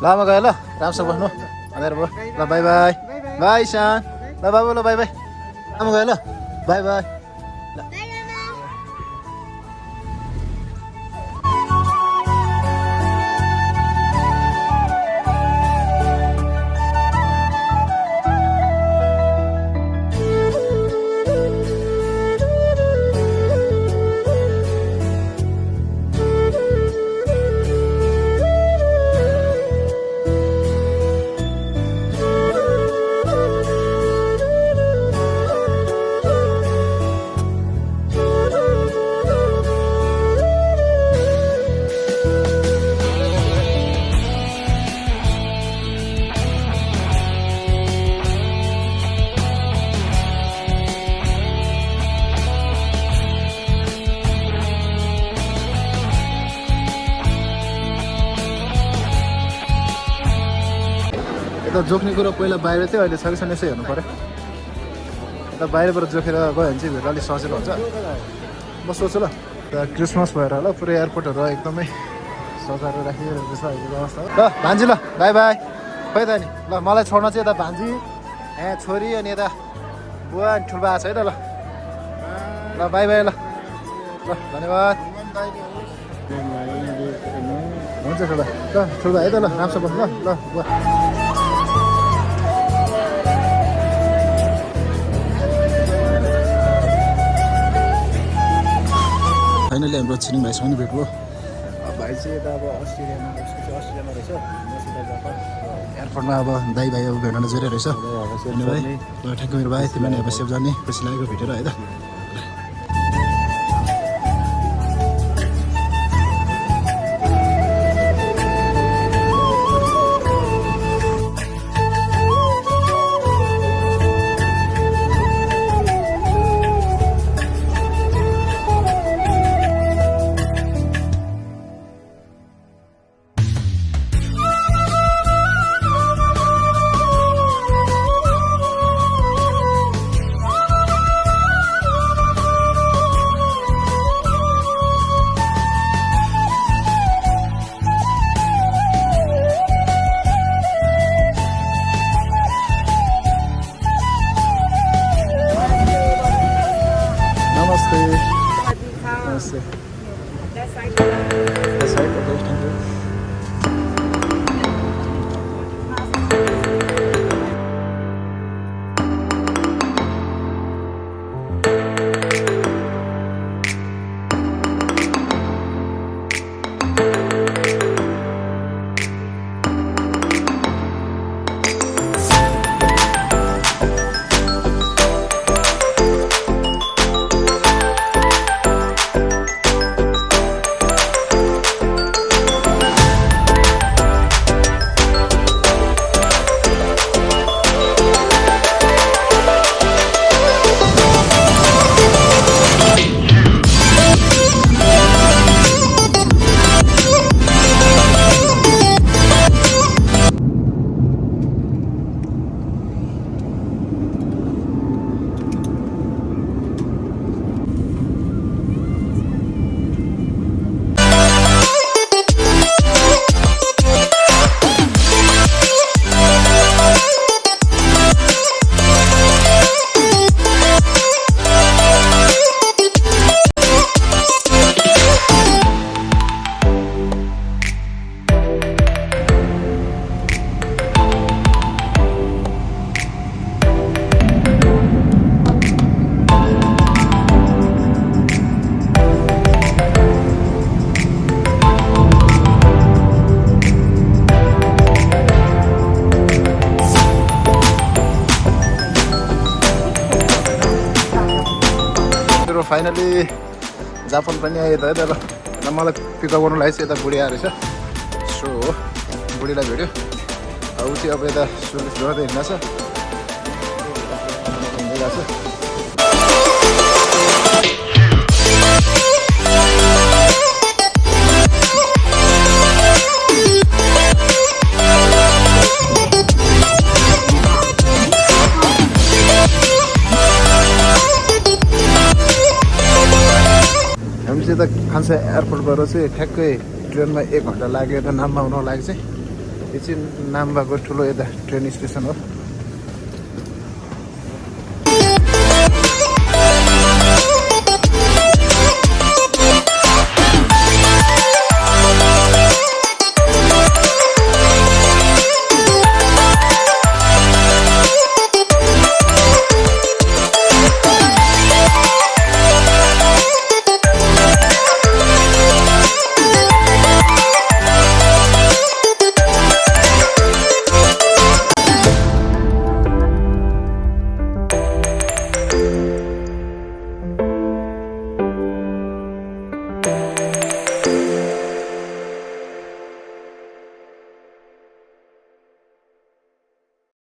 लामा गयो ल राम्रोसँग बस्नु अँध्यारो भयो ल बाई बाई बाई सान ल बाबु ल बाई बाई लामा गयो ल बाई बाई यता जोख्ने कुरो पहिला बाहिर थियो अहिले छ कि छैन यसो हेर्नु पऱ्यो यता बाहिरबाट जोखेर गयो भने चाहिँ भेट अलिक सजिलो हुन्छ म सोच्छु ल क्रिसमस भएर होला पुरै एयरपोर्टहरू एकदमै सजाएर राखिरहेको छ अहिलेको अवस्था ल भान्जी ल बाई बाई खोइ त नि ल मलाई छोड्न चाहिँ यता भान्जी यहाँ छोरी अनि यता बुवा अनि ठुल्बा आएको छ है त ल ल बाई बाई ल ल धन्यवाद हुन्छ ठुल्बा ल ठुल्बा है त ल राम्रोसँग बस्नु ल ल बुवा फाइनली हाम्रो छिरिङ भाइसँग पनि भेट भयो भाइ चाहिँ यता अब अस्ट्रेलियामा उसको चाहिँ अस्ट्रेलियामा रहेछ मसित जापान एयरपोर्टमा अब दाइ भाइ अब भेट्न जोडिरहेको रहेछ अनि भाइ ल ठ्याक्कै मेरो भाइ तिमीले अब सेफ जाने खुसी लागेको भेटेर है त फाइनली जापान पनि आयो त है त ल मलाई पिकअप गर्नु लागि चाहिँ यता बुढी आएर रहेछ सो बुढीलाई भेट्यो ऊ चाहिँ अब यता सुरु गर्दै हिँड्छ यता खान्छ एयरपोर्टबाट चाहिँ ठ्याक्कै ट्रेनमा 1 घन्टा लाग्यो यता नाममा आउनको लागि चाहिँ यो चाहिँ नाम भएको ठुलो यता ट्रेन स्टेसन हो